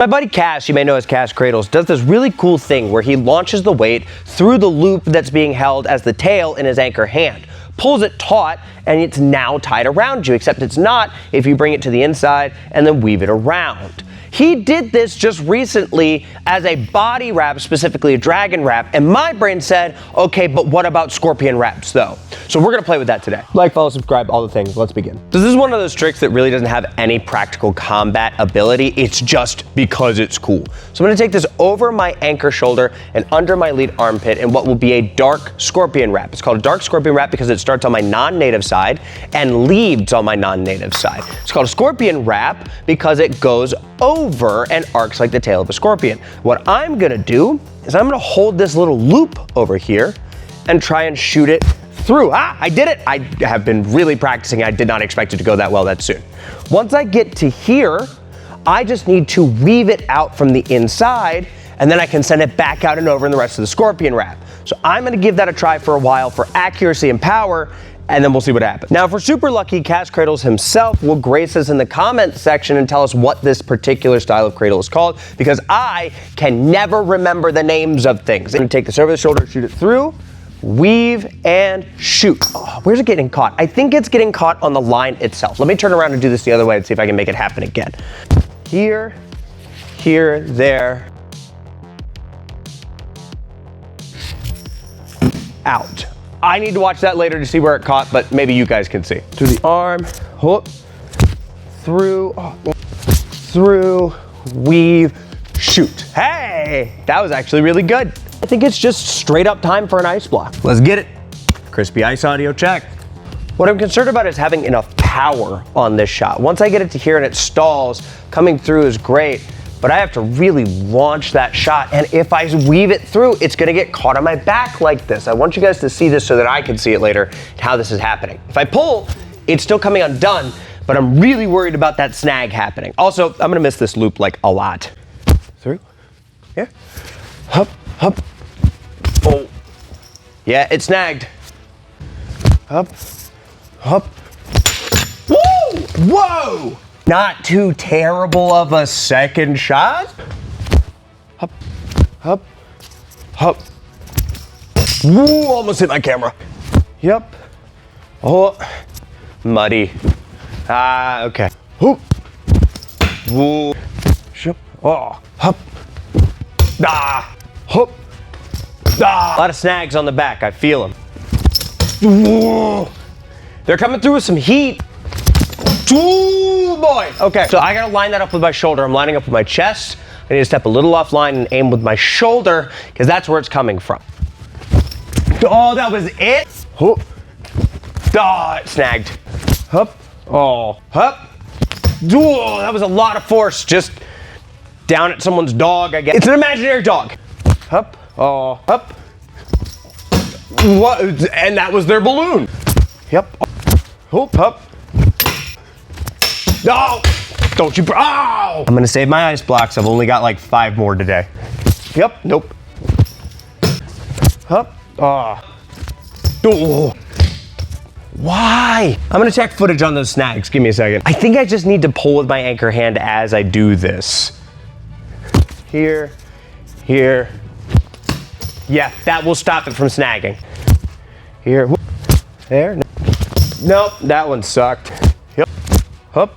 My buddy Cass, you may know as Cass Cradles, does this really cool thing where he launches the weight through the loop that's being held as the tail in his anchor hand, pulls it taut, and it's now tied around you, except it's not if you bring it to the inside and then weave it around. He did this just recently as a body wrap, specifically a dragon wrap, and my brain said, okay, but what about scorpion wraps though? So we're gonna play with that today. Like, follow, subscribe, all the things. Let's begin. So this is one of those tricks that really doesn't have any practical combat ability. It's just because it's cool. So I'm gonna take this over my anchor shoulder and under my lead armpit in what will be a dark scorpion wrap. It's called a dark scorpion wrap because it starts on my non-native side and leads on my non-native side. It's called a scorpion wrap because it goes over and arcs like the tail of a scorpion. What I'm gonna do is I'm gonna hold this little loop over here and try and shoot it through. I did it. I have been really practicing. I did not expect it to go that well that soon. Once I get to here, I just need to weave it out from the inside, and then I can send it back out and over in the rest of the scorpion wrap. So I'm gonna give that a try for a while for accuracy and power, and then we'll see what happens. Now, if we're super lucky, Cass Cradles himself will grace us in the comments section and tell us what this particular style of cradle is called, because I can never remember the names of things. I'm gonna take this over the shoulder, shoot it through, weave, and shoot. Oh, where's it getting caught? I think it's getting caught on the line itself. Let me turn around and do this the other way and see if I can make it happen again. Here, here, there. Out. I need to watch that later to see where it caught, but maybe you guys can see. Through the arm, whoop, through, through, weave, shoot. Hey, that was actually really good. I think it's just straight up time for an ice block. Let's get it. Crispy ice audio check. What I'm concerned about is having enough power on this shot. Once I get it to here and it stalls, coming through is great, but I have to really launch that shot. And if I weave it through, it's gonna get caught on my back like this. I want you guys to see this so that I can see it later, how this is happening. If I pull, it's still coming undone, but I'm really worried about that snag happening. Also, I'm gonna miss this loop like a lot. Through, here, hup, hup. Oh, yeah, it snagged. Hup, hup. Woo! Whoa! Not too terrible of a second shot. Hup, hup, hup. Woo, almost hit my camera. Yep. Oh, muddy. Okay. Whoop. Woo. Shup. Oh, hup. Hup. A lot of snags on the back, I feel them. Whoa. They're coming through with some heat. Ooh, boy. Okay, so I gotta line that up with my shoulder. I'm lining up with my chest. I need to step a little offline and aim with my shoulder because that's where it's coming from. Oh, that was it? Oh, it snagged. Hup. Oh, hup. Oh, that was a lot of force just down at someone's dog, I guess. It's an imaginary dog. Hup. Oh, hup. What? And that was their balloon. Yep. Hup, hup. No! Don't you, oh! I'm gonna save my ice blocks. I've only got like 5 more today. Yep, nope. Hup, oh. Why? I'm gonna check footage on those snags. Give me a second. I think I just need to pull with my anchor hand as I do this. Here, here. Yeah, that will stop it from snagging. Here, whoop. There. Nope, that one sucked. Yep, hup.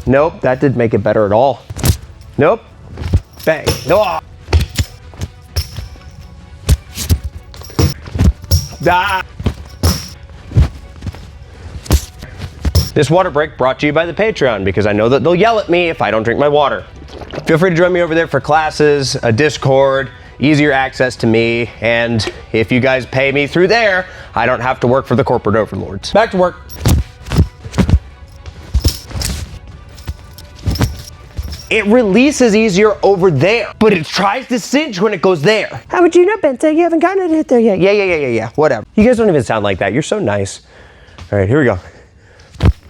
Nope, that didn't make it better at all. Nope. Bang. No. Ah. This water break brought to you by the Patreon because I know that they'll yell at me if I don't drink my water. Feel free to join me over there for classes, a Discord, easier access to me, and if you guys pay me through there, I don't have to work for the corporate overlords. Back to work. It releases easier over there, but it tries to cinch when it goes there. How would you know, Bente? You haven't gotten it hit there yet. Yeah, whatever. You guys don't even sound like that. You're so nice. All right, here we go.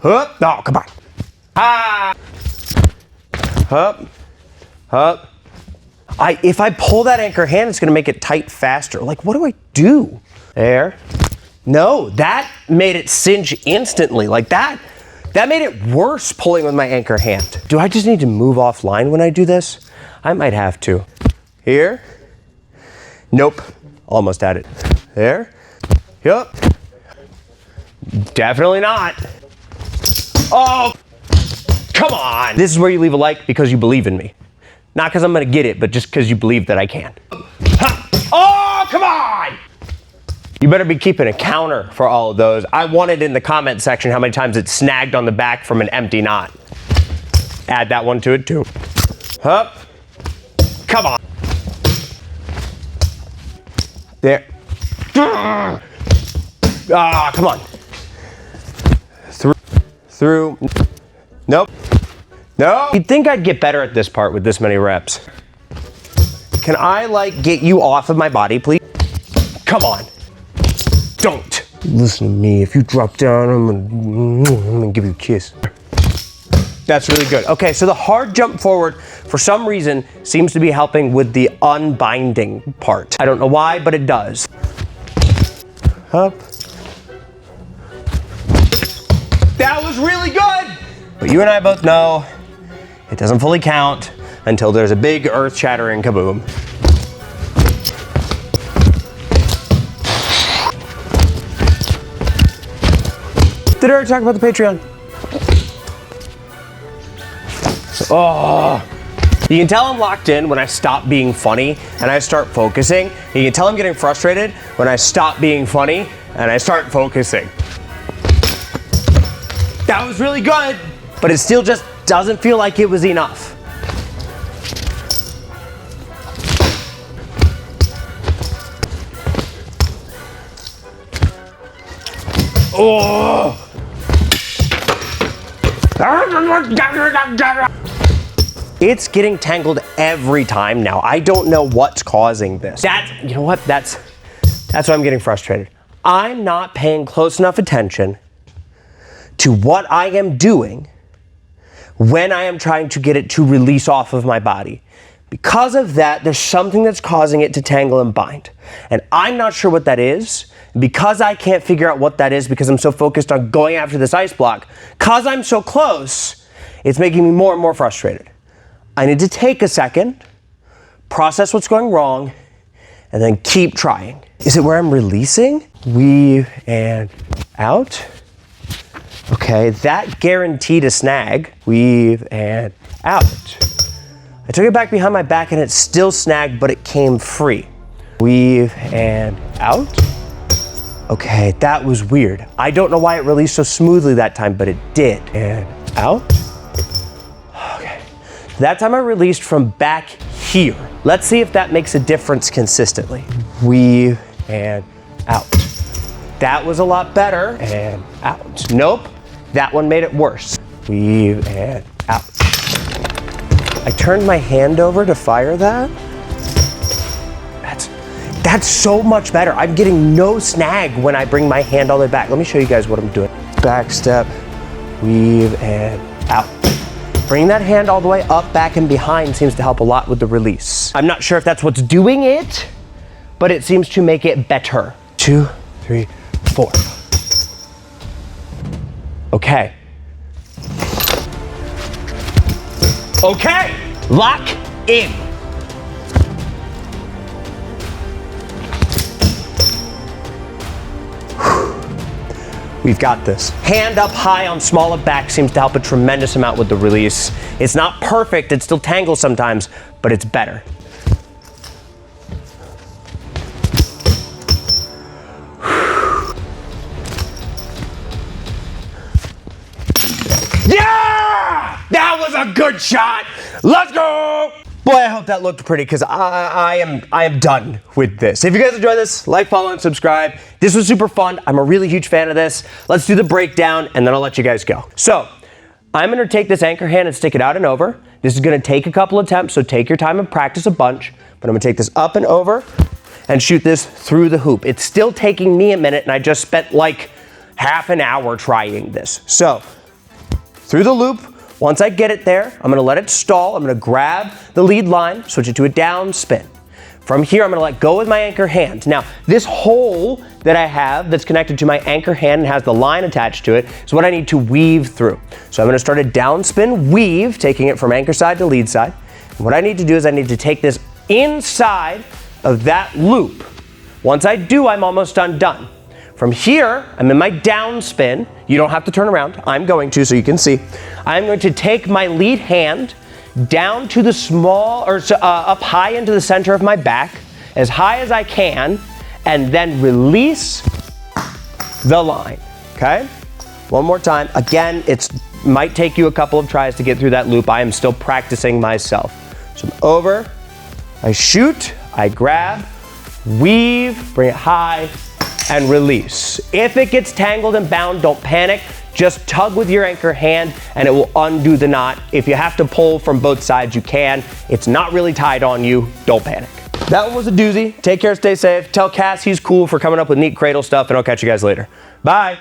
Hup, oh, come on. Ah. Hup, hup. If I pull that anchor hand, it's gonna make it tight faster. Like, what do I do? There. No, that made it cinch instantly. Like that That made it worse pulling with my anchor hand. Do I just need to move offline when I do this? I might have to. Here. Nope. Almost had it. There. Yup. Definitely not. Oh, come on. This is where you leave a like because you believe in me. Not because I'm gonna get it, but just because you believe that I can. Ha! Oh, come on! You better be keeping a counter for all of those. I wanted in the comment section how many times it snagged on the back from an empty knot. Add that one to it too. Hup. Come on. There. Ah, come on. Through. Nope. No. You'd think I'd get better at this part with this many reps. Can I, like, get you off of my body, please? Come on. Don't. Listen to me. If you drop down, I'm gonna give you a kiss. That's really good. Okay, so the hard jump forward, for some reason, seems to be helping with the unbinding part. I don't know why, but it does. Up. That was really good! But you and I both know it doesn't fully count until there's a big earth-shattering kaboom. Did I already talk about the Patreon? Oh. You can tell I'm locked in when I stop being funny and I start focusing. You can tell I'm getting frustrated when I stop being funny and I start focusing. That was really good, but it still just doesn't feel like it was enough. Oh! It's getting tangled every time now. I don't know what's causing this. You know what? That's why I'm getting frustrated. I'm not paying close enough attention to what I am doing when I am trying to get it to release off of my body. Because of that, there's something that's causing it to tangle and bind. And I'm not sure what that is. Because I can't figure out what that is because I'm so focused on going after this ice block, because I'm so close, it's making me more and more frustrated. I need to take a second, process what's going wrong, and then keep trying. Is it where I'm releasing? Weave and out. Okay, that guaranteed a snag. Weave and out. I took it back behind my back and it still snagged, but it came free. Weave and out. Okay, that was weird. I don't know why it released so smoothly that time, but it did. And out. Okay. That time I released from back here. Let's see if that makes a difference consistently. Weave and out. That was a lot better. And out. Nope. That one made it worse. Weave and out. I turned my hand over to fire that. That's so much better. I'm getting no snag when I bring my hand all the way back. Let me show you guys what I'm doing. Back step, weave, and out. Bringing that hand all the way up, back, and behind seems to help a lot with the release. I'm not sure if that's what's doing it, but it seems to make it better. 2, 3, 4. Okay. Okay, lock in. We've got this. Hand up high on small of back seems to help a tremendous amount with the release. It's not perfect, it still tangles sometimes, but it's better. Yeah! That was a good shot! Let's go! Boy, I hope that looked pretty because I am done with this. If you guys enjoyed this, like, follow, and subscribe. This was super fun. I'm a really huge fan of this. Let's do the breakdown and then I'll let you guys go. So, I'm gonna take this anchor hand and stick it out and over. This is gonna take a couple attempts, so take your time and practice a bunch. But I'm gonna take this up and over and shoot this through the hoop. It's still taking me a minute and I just spent like half an hour trying this. So, through the loop. Once I get it there, I'm gonna let it stall. I'm gonna grab the lead line, switch it to a down spin. From here, I'm gonna let go with my anchor hand. Now, this hole that I have that's connected to my anchor hand and has the line attached to it is what I need to weave through. So I'm gonna start a downspin weave, taking it from anchor side to lead side. And what I need to do is I need to take this inside of that loop. Once I do, I'm almost undone. From here, I'm in my downspin. You don't have to turn around. I'm going to, so you can see. I'm going to take my lead hand down to the small, or up high into the center of my back, as high as I can, and then release the line, okay? One more time. Again, it might take you a couple of tries to get through that loop. I am still practicing myself. So I'm over, I shoot, I grab, weave, bring it high, and release. If it gets tangled and bound, don't panic. Just tug with your anchor hand and it will undo the knot. If you have to pull from both sides, you can. It's not really tied on you. Don't panic. That one was a doozy. Take care, stay safe. Tell Cass he's cool for coming up with neat cradle stuff, and I'll catch you guys later. Bye.